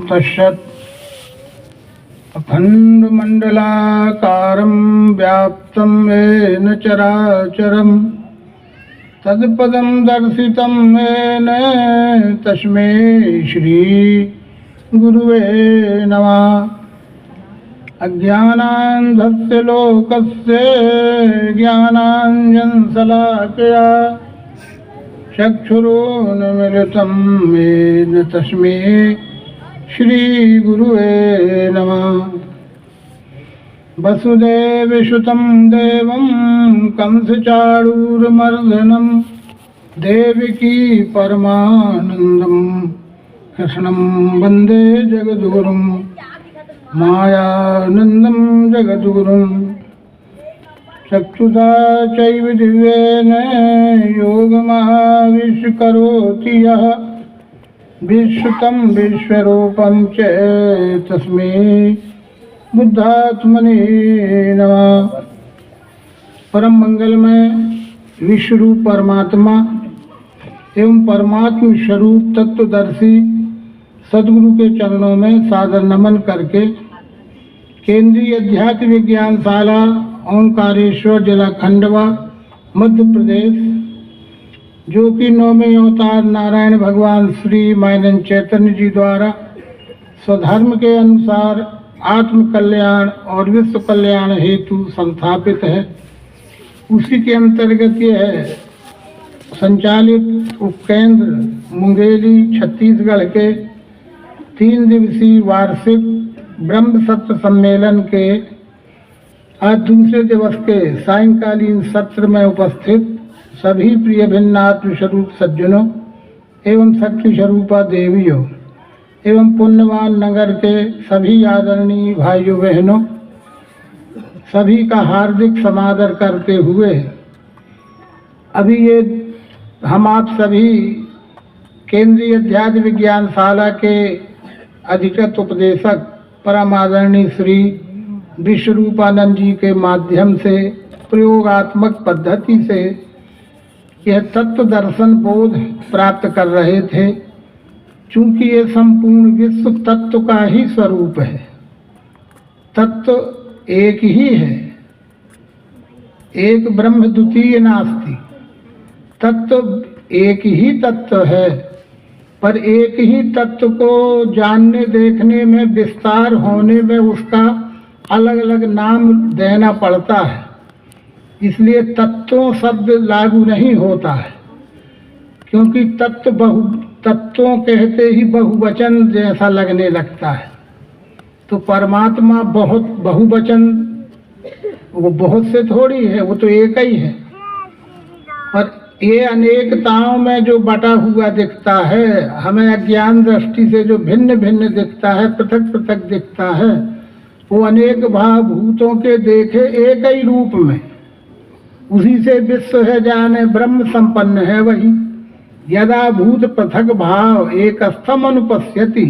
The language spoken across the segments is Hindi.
तस्सत् अखण्डमण्डलाकारं व्याप्तं येन चराचरं तत्पदं दर्शितं येन तस्मै श्री गुरुवे नमः। अज्ञानान्धस्य लोकस्य ज्ञानाञ्जनशलाकया चक्षुरुन्मीलितं येन तस्मै श्रीगुरुवे नमः। वसुदेवसुतं देवं कंसचाणूरमर्दनं देवकी परमानन्दं कृष्णं वन्दे जगद्गुरुं मायानन्दं जगद्गुरुं। चक्षुषा चैव दिव्येन योगमाविष्करोति यः विश्रुतं विश्वरूपं च तस्मै बुद्धात्मने नमः। परम मंगलमय विश्वरूप परमात्मा एवं परमात्म स्वरूप तत्वदर्शी सदगुरु के चरणों में सादर नमन करके केंद्रीय अध्यात्म विज्ञानशाला ओंकारेश्वर जिला खंडवा मध्य प्रदेश, जो कि 9वें अवतार नारायण भगवान श्री मानंद चैतन्य जी द्वारा स्वधर्म के अनुसार आत्म कल्याण और विश्व कल्याण हेतु संस्थापित है, उसी के अंतर्गत यह संचालित उपकेंद्र मुंगेली छत्तीसगढ़ के 3 दिवसीय वार्षिक ब्रह्म सत्र सम्मेलन के आज दूसरे दिवस के सायंकालीन सत्र में उपस्थित सभी प्रिय भिन्नात्म स्वरूप सज्जनों एवं शक्ति स्वरूपा देवियों एवं पुण्यवान नगर के सभी आदरणीय भाइयों बहनों, सभी का हार्दिक समादर करते हुए अभी ये हम आप सभी केंद्रीय अध्यात्म विज्ञानशाला के अधिकृत उपदेशक परम आदरणीय श्री विश्वरूपानंद जी के माध्यम से प्रयोगात्मक पद्धति से यह तत्व दर्शन बोध प्राप्त कर रहे थे। चूंकि ये संपूर्ण विश्व तत्व का ही स्वरूप है, तत्व एक ही है, एक ब्रह्म द्वितीय नास्ति। तत्व एक ही तत्व है, पर एक ही तत्व को जानने देखने में विस्तार होने में उसका अलग अलग नाम देना पड़ता है, इसलिए तत्वों शब्द लागू नहीं होता है, क्योंकि तत्वों कहते ही बहुवचन जैसा लगने लगता है। तो परमात्मा बहुत बहुवचन, वो बहुत से थोड़ी है, वो तो एक ही है। पर ये अनेकताओं में जो बटा हुआ दिखता है, हमें अज्ञान दृष्टि से जो भिन्न भिन्न दिखता है, पृथक पृथक दिखता है, वो अनेक भावभूतों के देखे एक ही रूप में उसी से विश्व है जाने ब्रह्म संपन्न है वही। यदा भूत पृथक भाव एक स्थम अनुपश्यति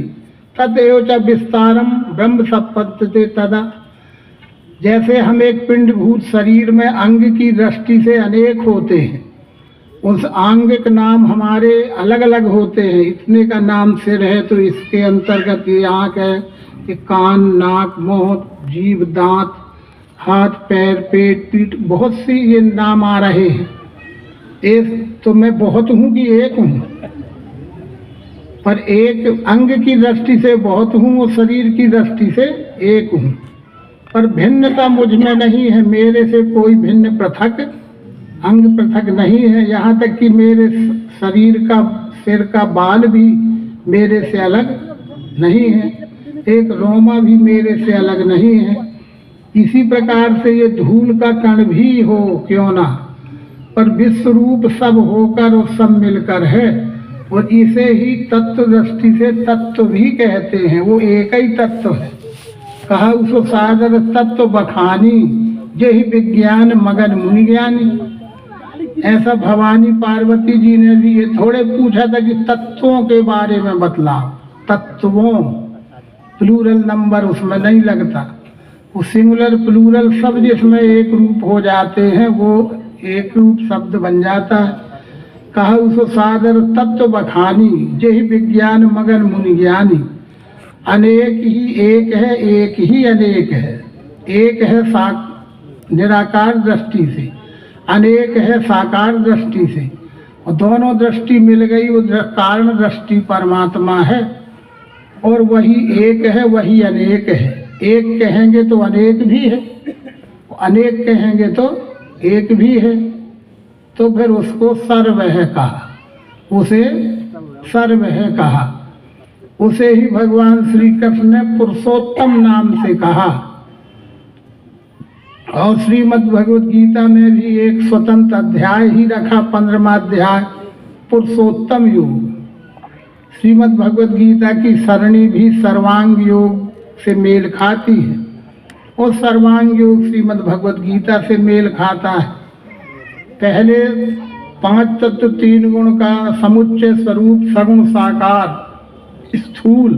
तदेव च विस्तारम ब्रह्म संपद्यते तदा। जैसे हम एक पिंडभूत शरीर में अंग की दृष्टि से अनेक होते हैं, उस अंग के नाम हमारे अलग अलग होते हैं। इतने का नाम सिर है तो इसके अंतर्गत ये आँख है, ये कान, नाक, मुंह, जीभ, दांत, हाथ, पैर, पेट, पीठ, बहुत सी ये नाम आ रहे हैं। एक तो मैं बहुत हूँ कि एक हूँ, पर एक अंग की दृष्टि से बहुत हूँ और शरीर की दृष्टि से एक हूँ, पर भिन्नता मुझ में नहीं है। मेरे से कोई भिन्न पृथक अंग पृथक नहीं है। यहाँ तक कि मेरे शरीर का सिर का बाल भी मेरे से अलग नहीं है, एक रोमा भी मेरे से अलग नहीं है। इसी प्रकार से ये धूल का कण भी हो क्यों ना, पर विश्व रूप सब होकर और सब मिलकर है, और इसे ही तत्व दृष्टि से तत्व भी कहते हैं। वो एक ही तत्व है। कहा उसको सादर तत्व बखानी यही विज्ञान मगन मुनि ज्ञानी। ऐसा भवानी पार्वती जी ने भी ये थोड़े पूछा था कि तत्वों के बारे में बतलाओ। तत्वों प्लूरल नंबर उसमें नहीं लगता, वो सिंगुलर प्लूरल सब जिसमें एक रूप हो जाते हैं वो एक रूप शब्द बन जाता है। कहा उसको सादर तत्व बखानी यही विज्ञान मगन मुनि ज्ञानी। अनेक ही एक है, एक ही अनेक है। एक है निराकार दृष्टि से, अनेक है साकार दृष्टि से, और दोनों दृष्टि मिल गई वो कारण दृष्टि परमात्मा है। और वही एक है, वही अनेक है। एक कहेंगे तो अनेक भी है, अनेक कहेंगे तो एक भी है। तो फिर उसको सर्व है कहा, उसे सर्व है कहा। उसे ही भगवान श्री कृष्ण ने पुरुषोत्तम नाम से कहा। और श्रीमद् भगवद गीता में भी एक स्वतंत्र अध्याय ही रखा, 15वां अध्याय पुरुषोत्तम योग। श्रीमद् भगवद गीता की सरणी भी सर्वांग योग से मेल खाती है, और सर्वांग योग श्रीमद् भगवद गीता से मेल खाता है। पहले 5 तत्व 3 गुण का समुच्चय स्वरूप सगुण साकार स्थूल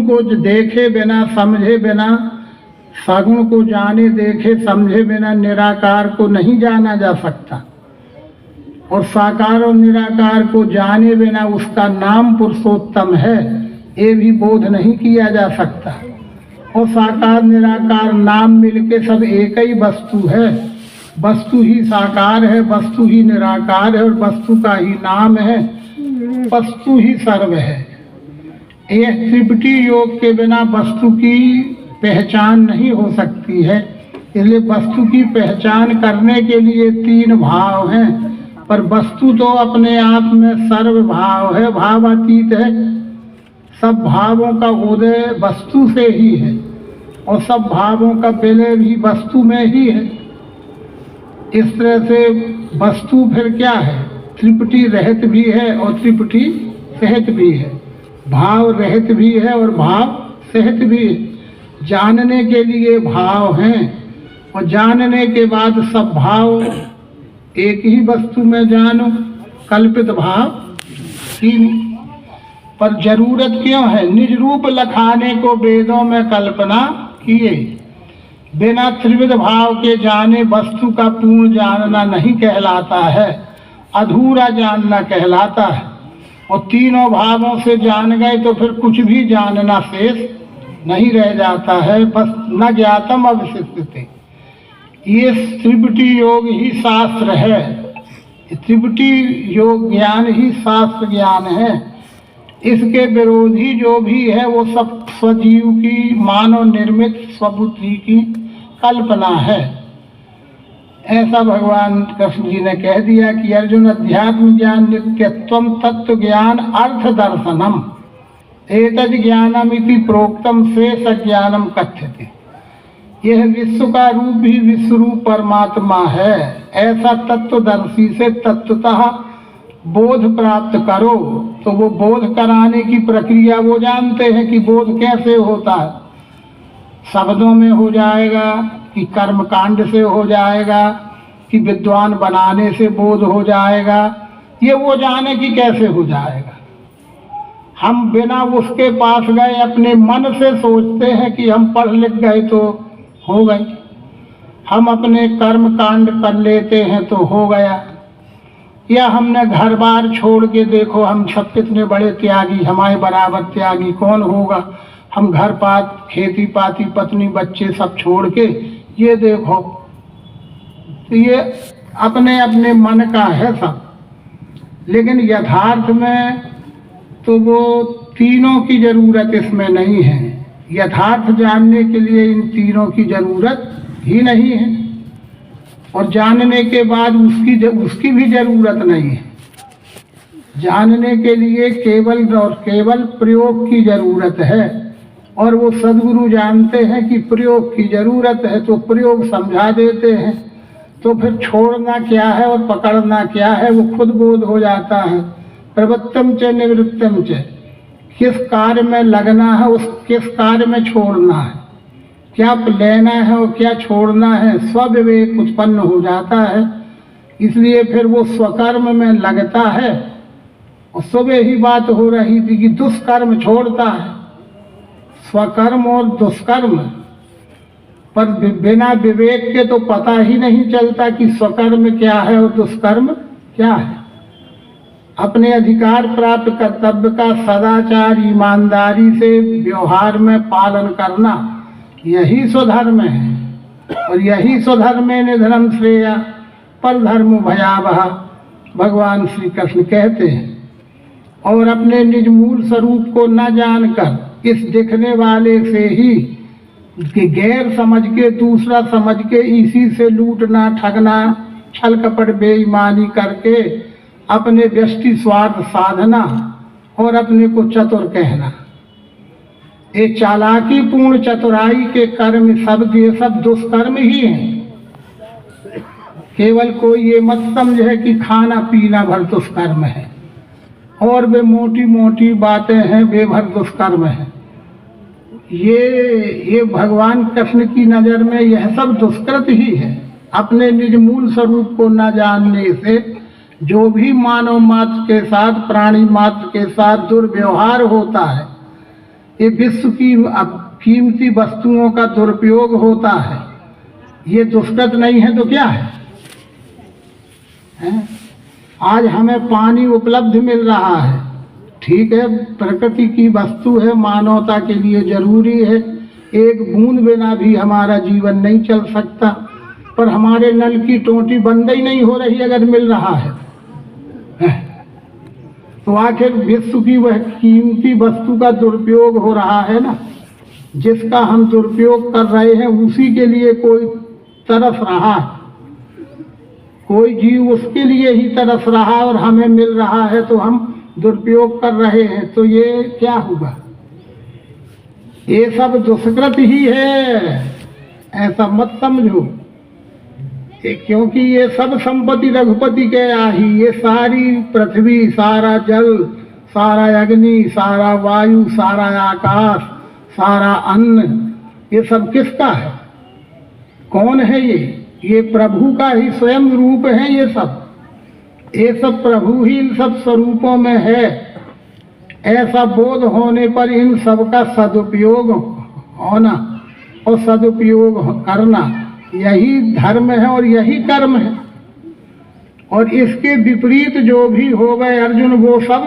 को जो देखे बिना समझे बिना, सगुण को जाने देखे समझे बिना निराकार को नहीं जाना जा सकता, और साकार और निराकार को जाने बिना उसका नाम पुरुषोत्तम है ये भी बोध नहीं किया जा सकता। और साकार निराकार नाम मिलके सब एक ही वस्तु है, वस्तु ही साकार है, वस्तु ही निराकार है, और वस्तु का ही नाम है, वस्तु ही सर्व है। यह त्रिपुटी योग के बिना वस्तु की पहचान नहीं हो सकती है। इसलिए वस्तु की पहचान करने के लिए 3 भाव हैं, पर वस्तु तो अपने आप में सर्व भाव है, भावातीत है। सब भावों का उदय वस्तु से ही है, और सब भावों का विलय भी वस्तु में ही है। इस तरह से वस्तु फिर क्या है? त्रिपुटी रहित भी है और त्रिपुटी सहित भी है, भाव रहित भी है और भाव सहित भी है। जानने के लिए भाव हैं, और जानने के बाद सब भाव एक ही वस्तु में जानो, कल्पित भाव तीन। पर जरूरत क्यों है? निज रूप लखाने को वेदों में कल्पना किए। बिना त्रिविध भाव के जाने वस्तु का पूर्ण जानना नहीं कहलाता है, अधूरा जानना कहलाता है। और तीनों भावों से जान गए तो फिर कुछ भी जानना शेष नहीं रह जाता है, बस न ज्ञातम अवशिष्यते। ये त्रिपुटी योग ही शास्त्र है, त्रिपुटी योग ज्ञान ही शास्त्र ज्ञान है। इसके विरोधी जो भी है वो सब स्वजीव की मानव निर्मित स्वबुद्धि की कल्पना है। ऐसा भगवान कृष्ण जी ने कह दिया कि अर्जुन अध्यात्म ज्ञान नित्यत्वम तत्व ज्ञान अर्थ दर्शनम एतद् ज्ञानम इति प्रोक्तम शेष ज्ञानम कथ्यते। यह विश्व का रूप भी विश्व रूप परमात्मा है, ऐसा तत्वदर्शी से तत्वतः बोध प्राप्त करो। तो वो बोध कराने की प्रक्रिया वो जानते हैं कि बोध कैसे होता है, शब्दों में हो जाएगा कि कर्मकांड से हो जाएगा कि विद्वान बनाने से बोध हो जाएगा, ये वो जाने कि कैसे हो जाएगा। हम बिना उसके पास गए अपने मन से सोचते हैं कि हम पढ़ लिख गए तो हो गई, हम अपने कर्म कांड कर लेते हैं तो हो गया, या हमने घर बार छोड़ के देखो हम सब कितने बड़े त्यागी, हमारे बराबर त्यागी कौन होगा। हम घर पात खेती पाती पत्नी बच्चे सब छोड़ के ये देखो, तो ये अपने अपने मन का है सब। लेकिन यथार्थ में तो वो तीनों की जरूरत इसमें नहीं है। यथार्थ जानने के लिए इन तीनों की जरूरत ही नहीं है, और जानने के बाद उसकी भी जरूरत नहीं है। जानने के लिए केवल और केवल प्रयोग की जरूरत है, और वो सद्गुरु जानते हैं कि प्रयोग की जरूरत है तो प्रयोग समझा देते हैं। तो फिर छोड़ना क्या है और पकड़ना क्या है वो खुद बोध हो जाता है। प्रवृत्तम च निवृत्तम च, किस कार्य में लगना है, उस किस कार्य में छोड़ना है, क्या लेना है और क्या छोड़ना है, स्वविवेक उत्पन्न हो जाता है। इसलिए फिर वो स्वकर्म में लगता है। और सुबह ही बात हो रही थी कि दुष्कर्म छोड़ता है, स्वकर्म और दुष्कर्म। पर बिना विवेक के तो पता ही नहीं चलता कि स्वकर्म क्या है और दुष्कर्म क्या है। अपने अधिकार प्राप्त कर्तव्य का सदाचार ईमानदारी से व्यवहार में पालन करना, यही स्वधर्म है। और यही स्वधर्मे निधनम श्रेय पर धर्म भयावह, भगवान श्री कृष्ण कहते हैं। और अपने निज मूल स्वरूप को न जानकर इस दिखने वाले से ही कि गैर समझ के, दूसरा समझ के, इसी से लूटना, ठगना, छल कपट, बेईमानी करके अपने व्यष्टि स्वार्थ साधना और अपने को चतुर कहना, ये चालाकी पूर्ण चतुराई के कर्म सब ये सब दुष्कर्म ही हैं। केवल कोई ये मत समझे कि खाना पीना भर दुष्कर्म है और वे मोटी मोटी बातें हैं वे भर दुष्कर्म है। ये भगवान कृष्ण की नज़र में यह सब दुष्कृत ही है। अपने निज मूल स्वरूप को न जानने से जो भी मानव मात्र के साथ, प्राणी मात्र के साथ दुर्व्यवहार होता है, ये विश्व की कीमती वस्तुओं का दुरुपयोग होता है, ये दुष्कृत नहीं है तो क्या है? आज हमें पानी उपलब्ध मिल रहा है, ठीक है, प्रकृति की वस्तु है, मानवता के लिए जरूरी है, एक बूंद बिना भी हमारा जीवन नहीं चल सकता, पर हमारे नल की टोंटी बंद ही नहीं हो रही अगर मिल रहा है। तो आखिर विश्व की वह कीमती वस्तु का दुरुपयोग हो रहा है ना, जिसका हम दुरुपयोग कर रहे हैं उसी के लिए कोई तरस रहा है, कोई जीव उसके लिए ही तरस रहा और हमें मिल रहा है तो हम दुरुपयोग कर रहे हैं, तो ये क्या हुआ? ये सब दुष्कृत ही है, ऐसा मत समझो। क्योंकि ये सब संपत्ति रघुपति के आही, ये सारी पृथ्वी, सारा जल, सारा अग्नि, सारा वायु, सारा आकाश, सारा अन्न, ये सब किसका है? कौन है ये प्रभु का ही स्वयं रूप है। ये सब प्रभु ही इन सब स्वरूपों में है। ऐसा बोध होने पर इन सब का सदुपयोग होना और सदुपयोग करना, यही धर्म है और यही कर्म है। और इसके विपरीत जो भी हो गए अर्जुन, वो सब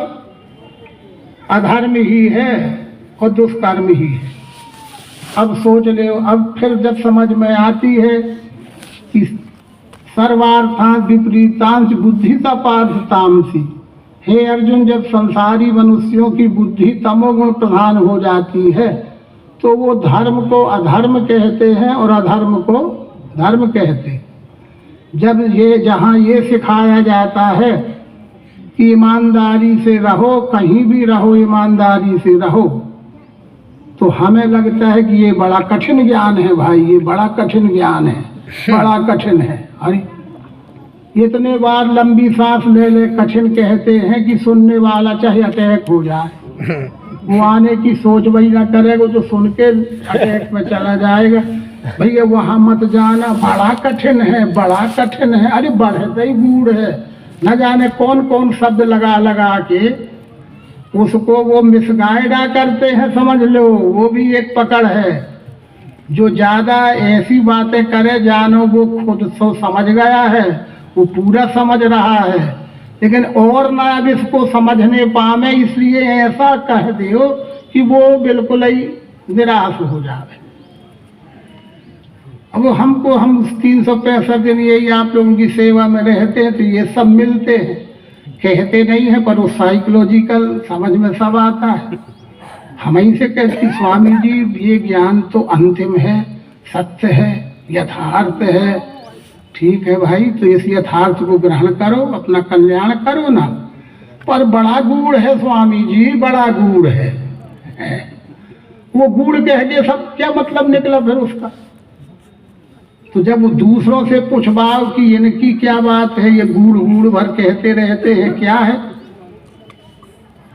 अधर्म ही है और दुष्कर्म ही है। अब सोच ले, अब फिर जब समझ में आती है कि सर्वार्थांश विपरीतांश बुद्धि तपार्थतामसी, हे अर्जुन, जब संसारी मनुष्यों की बुद्धि तमोगुण प्रधान हो जाती है तो वो धर्म को अधर्म कहते हैं और अधर्म को धर्म कहते हैं। जब ये जहाँ ये सिखाया जाता है कि ईमानदारी से रहो, कहीं भी रहो ईमानदारी से रहो, तो हमें लगता है कि ये बड़ा कठिन ज्ञान है भाई, ये बड़ा कठिन ज्ञान है, बड़ा कठिन है। अरे इतने बार लंबी सांस ले ले कठिन कहते हैं कि सुनने वाला चाहे अटैक हो जाए, वो आने की सोच वही ना करेगा, जो सुन के अटैक में चला जाएगा। भैया वहाँ मत जाना, बड़ा कठिन है, बड़ा कठिन है। अरे बढ़ता ही बूढ़ है, न जाने कौन कौन शब्द लगा लगा के उसको वो मिसगाइडा करते हैं, समझ लो, वो भी एक पकड़ है। जो ज्यादा ऐसी बातें करे, जानो वो खुद तो समझ गया है, वो पूरा समझ रहा है, लेकिन और ना अब इसको समझने पावे, इसलिए ऐसा कह दो कि वो बिल्कुल ही निराश हो जाए। अब हमको, हम 365 दिन यही आप लोगों की सेवा में रहते हैं तो ये सब मिलते हैं, कहते नहीं है पर वो साइकोलॉजिकल समझ में सब आता है। हम ही से कहते स्वामी जी ये ज्ञान तो अंतिम है, सत्य है, यथार्थ है। ठीक है भाई, तो इस यथार्थ को ग्रहण करो, अपना कल्याण करो ना, पर बड़ा गूढ़ है स्वामी जी, बड़ा गूढ़ है। वो गूढ़ कह के सब क्या मतलब निकला फिर उसका? तो जब वो दूसरों से पूछवाओ कि इनकी क्या बात है, ये गूढ़ गूढ़ भर कहते रहते हैं, क्या है?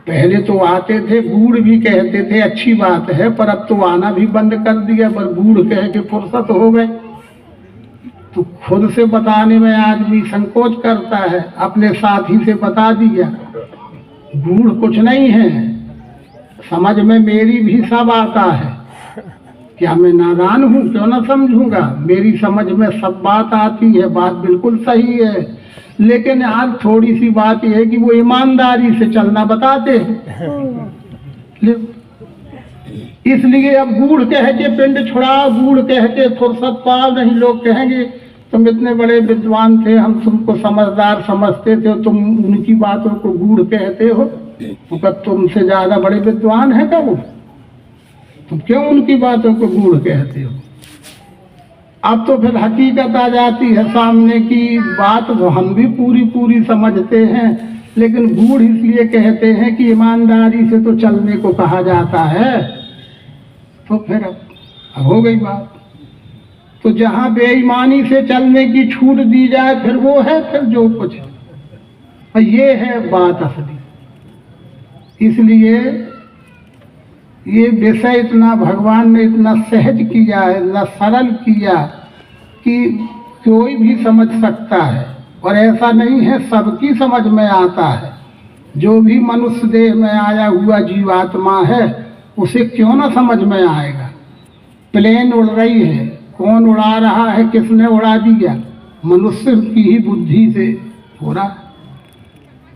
पहले तो आते थे, गूढ़ भी कहते थे, अच्छी बात है, पर अब तो आना भी बंद कर दिया, पर गूढ़ कह के फुर्सत हो गए। तो खुद से बताने में आदमी संकोच करता है, अपने साथी से बता दिया। गूढ़ कुछ नहीं है, समझ में मेरी भी सब आता है। क्या मैं नादान हूँ? क्यों ना समझूंगा, मेरी समझ में सब बात आती है, बात बिल्कुल सही है, लेकिन आज थोड़ी सी बात यह है कि वो ईमानदारी से चलना बताते हैं। इसलिए अब गूढ़ कह के पिंड छुड़ाओ, गूढ़ कह के फुर्सत पाओ, नहीं लोग कहेंगे तुम इतने बड़े विद्वान थे, हम तुमको समझदार समझते थे, तुम उनकी बातों को गूढ़ कहते हो। तो तुमसे ज्यादा बड़े विद्वान है क्या वो? तुम क्यों उनकी बातों को गूढ़ कहते हो? अब तो फिर हकीकत आ जाती है सामने की बात, तो हम भी पूरी पूरी समझते हैं, लेकिन गूढ़ इसलिए कहते हैं कि ईमानदारी से तो चलने को कहा जाता है। तो फिर अब हो गई बात। तो जहां बेईमानी से चलने की छूट दी जाए फिर वो है, फिर जो कुछ है। ये है बात असली। इसलिए ये विषय इतना भगवान ने इतना सहज किया है, इतना सरल किया कि कोई भी समझ सकता है। और ऐसा नहीं है, सबकी समझ में आता है। जो भी मनुष्य देह में आया हुआ जीवात्मा है उसे क्यों ना समझ में आएगा। प्लेन उड़ रही है, कौन उड़ा रहा है, किसने उड़ा दिया? मनुष्य की ही बुद्धि से हो रहा।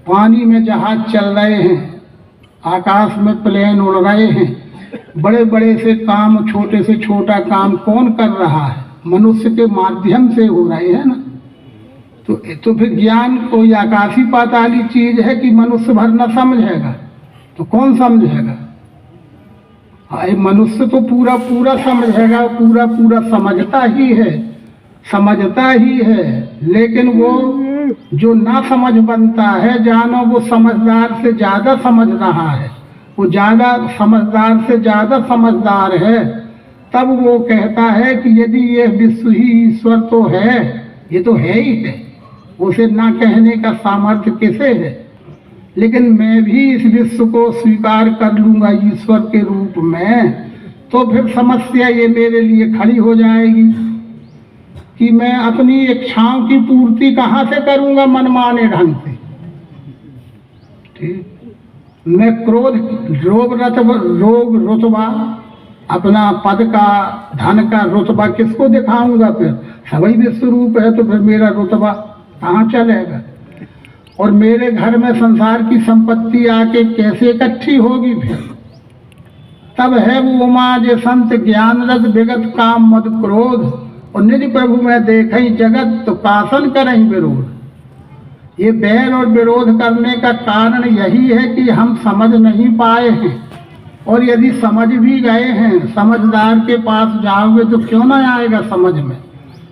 पानी में जहाज चल रहे हैं, आकाश में प्लेन उड़ रहे हैं, बड़े बड़े से काम, छोटे से छोटा काम कौन कर रहा है? मनुष्य के माध्यम से हो रहे हैं ना। तो फिर ज्ञान कोई आकाशी पाताली चीज है कि मनुष्य भर न समझेगा तो कौन समझेगा? मनुष्य तो पूरा पूरा समझेगा, पूरा पूरा समझता ही है, समझता ही है। लेकिन वो जो ना समझ बनता है, जानो वो समझदार से ज्यादा समझ रहा है, वो ज्यादा समझदार से ज्यादा समझदार है। तब वो कहता है कि यदि ये विश्व ही ईश्वर तो है, ये तो है ही है, उसे ना कहने का सामर्थ्य किसे है? लेकिन मैं भी इस विश्व को स्वीकार कर लूंगा ईश्वर के रूप में, तो फिर समस्या ये मेरे लिए खड़ी हो जाएगी कि मैं अपनी इच्छाओं की पूर्ति कहाँ से करूंगा मनमाने ढंग से। ठीक, मैं क्रोध, रोग रुतबा, अपना पद का, धन का रुतबा किसको दिखाऊंगा? फिर सभी विश्व रूप है तो फिर मेरा रुतबा कहाँ चलेगा? और मेरे घर में संसार की संपत्ति आके कैसे इकट्ठी होगी? फिर तब है वो उमा जे संत ज्ञान रस विगत काम मद क्रोध, और निज प्रभु में देखें जगत तो कासन करें विरोध। ये बैर और विरोध करने का कारण यही है कि हम समझ नहीं पाए हैं। और यदि समझ भी गए हैं, समझदार के पास जाओगे तो क्यों ना आएगा समझ में।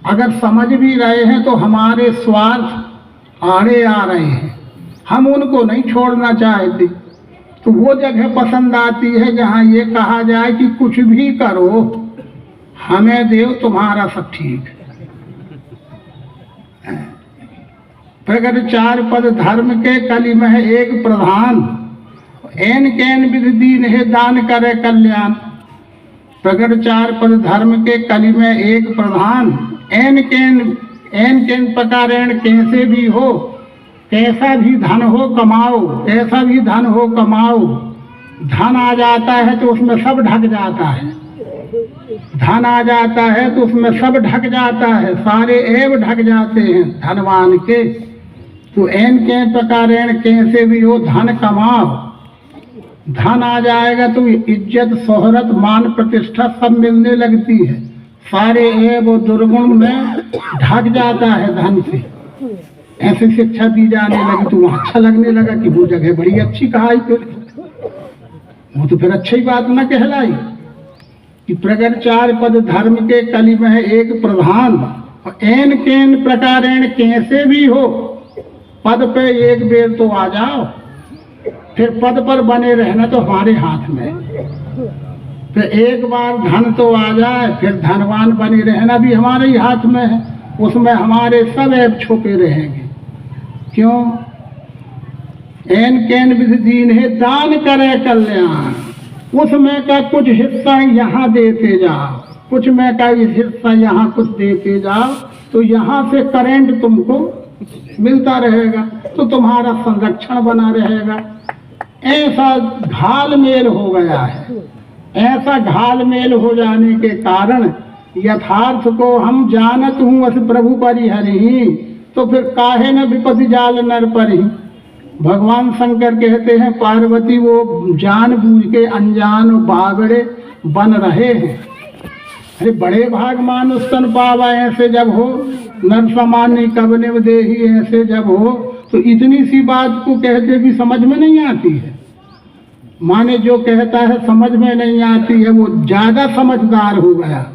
अगर समझ भी रहे हैं तो हमारे स्वार्थ आड़े आ रहे हैं, हम उनको नहीं छोड़ना चाहते। तो वो जगह पसंद आती है जहाँ ये कहा जाए कि कुछ भी करो, हमें देव तुम्हारा सब ठीक है। प्रगट चार पद धर्म के कलि में एक प्रधान, एन कैन विधि दीन है दान करे कल्याण। प्रगट चार पद धर्म के कलि में एक प्रधान, एन कैन प्रकारेण कैसे भी हो, कैसा भी धन हो कमाओ, कैसा भी धन हो कमाओ। धन आ जाता है तो उसमें सब ढक जाता है, धन आ जाता है तो उसमें सब ढक जाता है, सारे ऐब ढक जाते हैं धनवान के। तो एन के प्रकारेण कैसे भी हो धन कमाओ। धन आ जाएगा तो इज्जत, शोहरत, मान, प्रतिष्ठा सब मिलने लगती है, सारे ऐब और दुर्गुण में ढक जाता है धन से। ऐसे शिक्षा दी जाने लगी तो वहाँ अच्छा लगने लगा कि वो जगह बड़ी अच्छी कहाई, फिर वो तो फिर अच्छी बात न कहलाई कि प्रगट चार पद धर्म के कलि में एक प्रधान, और एन केन प्रकारेण कैसे भी हो। पद पे एक बेर तो आ जाओ, फिर पद पर बने रहना तो हमारे हाथ में। फिर एक बार धन तो आ जाए, फिर धनवान बने रहना भी हमारे ही हाथ में है, उसमें हमारे सब ऐब छुपे रहेंगे। क्यों? एन कैन विधि दीन है दान करे कल्याण। उसमें का कुछ हिस्सा यहाँ देते जाओ, कुछ में का हिस्सा यहाँ कुछ देते जाओ, तो यहाँ से करंट तुमको मिलता रहेगा, तो तुम्हारा संरक्षण बना रहेगा। ऐसा घालमेल हो गया है। ऐसा घालमेल हो जाने के कारण यथार्थ को हम जानत हूँ अस प्रभु परिहरि, तो फिर काहे न विपत्ति जाल नर पर ही। भगवान शंकर कहते हैं पार्वती वो जानबूझ के अनजान बागड़े बन रहे हैं। अरे बड़े भाग मानुष तन पावा ऐसे जब हो, नर सामान्य कबने देही ऐसे जब हो। तो इतनी सी बात को कहते भी समझ में नहीं आती है। माने जो कहता है समझ में नहीं आती है वो ज्यादा समझदार हो गया,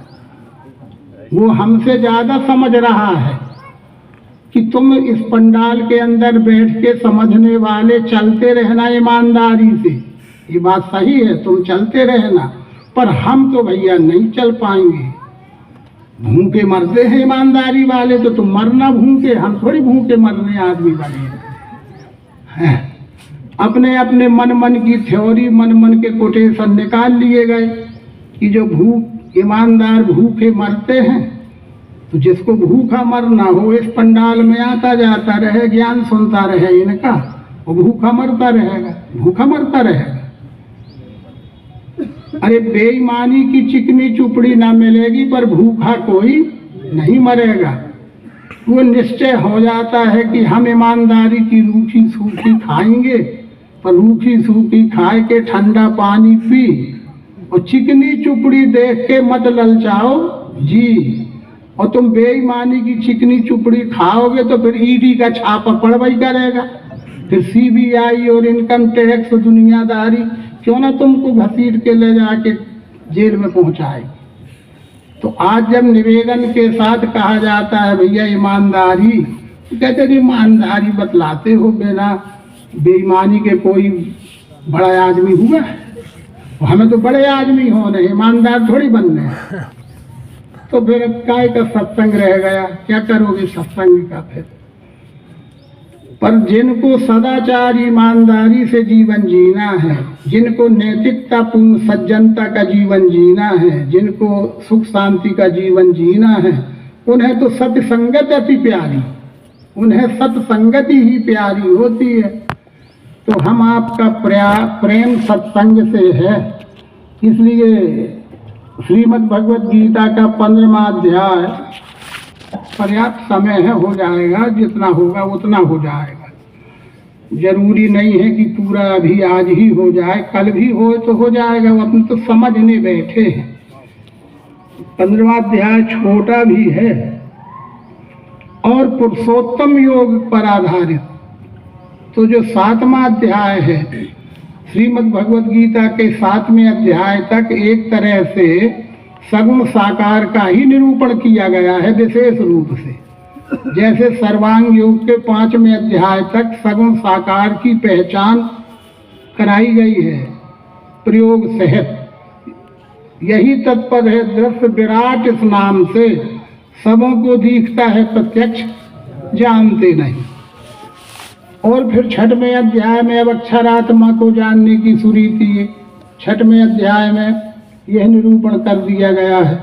वो हमसे ज्यादा समझ रहा है। कि तुम इस पंडाल के अंदर बैठ के समझने वाले चलते रहना ईमानदारी से, ये बात सही है, तुम चलते रहना, पर हम तो भैया नहीं चल पाएंगे, भूखे मरते हैं ईमानदारी वाले। तो तुम मरना भूखे, हम थोड़ी भूखे मरने आदमी बने हैं। अपने अपने मन की थ्योरी, मन के कोटेशन निकाल लिए गए कि जो ईमानदार भूखे मरते हैं। तो जिसको भूखा मरना हो इस पंडाल में आता जाता रहे, ज्ञान सुनता रहे इनका, वो भूखा मरता रहेगा, भूखा मरता रहेगा। अरे बेईमानी की चिकनी चुपड़ी ना मिलेगी पर भूखा कोई नहीं मरेगा। वो निश्चय हो जाता है कि हम ईमानदारी की रूखी सूखी खाएंगे, पर रूखी सूखी खाए के ठंडा पानी पी, और चिकनी चुपड़ी देख के मत ललचाओ जी। और तुम बेईमानी की चिकनी चुपड़ी खाओगे तो फिर ईडी का छापा पड़वाई करेगा, फिर सीबीआई और इनकम टैक्स दुनियादारी क्यों ना तुमको घसीट के ले जाके जेल में पहुंचाए। तो आज जब निवेदन के साथ कहा जाता है भैया ईमानदारी, तो कहते हैं ईमानदारी बतलाते हो, बिना बेईमानी के कोई बड़ा आदमी हुआ? हमें तो बड़े आदमी होने, ईमानदार थोड़ी बनने हैं। तो फिर अब काय का सत्संग रह गया, क्या करोगे सत्संग का फिर? पर जिनको सदाचार ईमानदारी से जीवन जीना है, जिनको नैतिकता पूर्ण सज्जनता का जीवन जीना है, जिनको सुख शांति का जीवन जीना है, उन्हें तो सत्संगत अति प्यारी, उन्हें सत्संगति ही प्यारी होती है। तो हम आपका प्रेम सत्संग से है, इसलिए श्रीमद् भगवत गीता का 15वां अध्याय पर्याप्त समय है, हो जाएगा, जितना होगा उतना हो जाएगा। जरूरी नहीं है कि पूरा अभी आज ही हो जाए, कल भी हो तो हो जाएगा, वो अपने तो समझने बैठे हैं। 15वां अध्याय छोटा भी है और पुरुषोत्तम योग पर आधारित। तो जो 7वां अध्याय है श्रीमद् भगवत गीता के 7वें अध्याय तक एक तरह से सगुण साकार का ही निरूपण किया गया है विशेष रूप से। जैसे सर्वांग योग के 5वें अध्याय तक सगुण साकार की पहचान कराई गई है प्रयोग सहित। यही तत्पर है दृश्य विराट इस नाम से, सबों को दिखता है प्रत्यक्ष जानते नहीं। और फिर 6वें अध्याय में अब अक्षरात्मा को जानने की सुरीति है, 6वें अध्याय में यह निरूपण कर दिया गया है।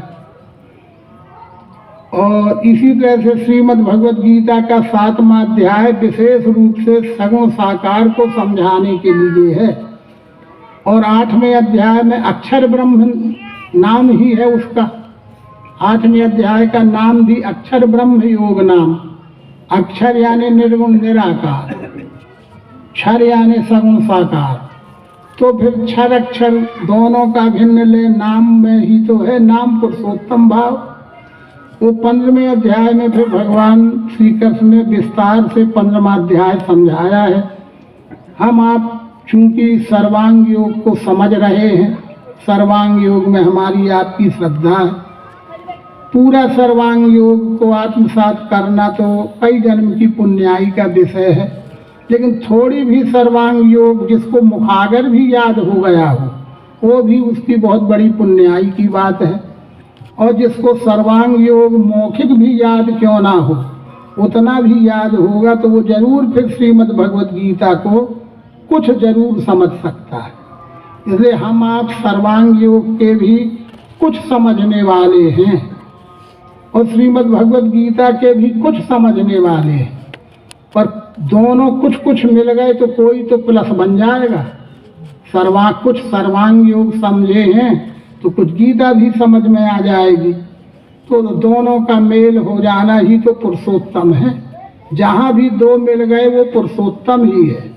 और इसी तरह से श्रीमद् भगवत गीता का 7वां अध्याय विशेष रूप से सगुण साकार को समझाने के लिए है। और 8वें अध्याय में अक्षर ब्रह्म नाम ही है उसका, 8वें अध्याय का नाम भी अक्षर ब्रह्म योग नाम। अक्षर यानी निर्गुण निराकार, क्षर यानी सगुण साकार। तो फिर क्षर अक्षर दोनों का भिन्न ले, नाम में ही तो है नाम पुरुषोत्तम भाव। वो 15वें अध्याय में फिर भगवान श्री कृष्ण ने विस्तार से 15वां अध्याय समझाया है। हम आप चूंकि सर्वांग योग को समझ रहे हैं, सर्वांग योग में हमारी आपकी श्रद्धा है। पूरा सर्वांग योग को आत्मसात करना तो कई जन्म की पुण्याई का विषय है, लेकिन थोड़ी भी सर्वांग योग जिसको मुखागर भी याद हो गया हो, वो भी उसकी बहुत बड़ी पुण्याई की बात है। और जिसको सर्वांग योग मौखिक भी याद क्यों ना हो, उतना भी याद होगा तो वो जरूर फिर श्रीमद् भगवत गीता को कुछ जरूर समझ सकता है। इसलिए हम आप सर्वांग योग के भी कुछ समझने वाले हैं और श्रीमद् भगवत गीता के भी कुछ समझने वाले हैं। पर दोनों कुछ कुछ मिल गए तो कोई तो प्लस बन जाएगा। कुछ सर्वांग योग समझे हैं तो कुछ गीता भी समझ में आ जाएगी। तो दोनों का मेल हो जाना ही तो पुरुषोत्तम है। जहाँ भी दो मिल गए वो पुरुषोत्तम ही है।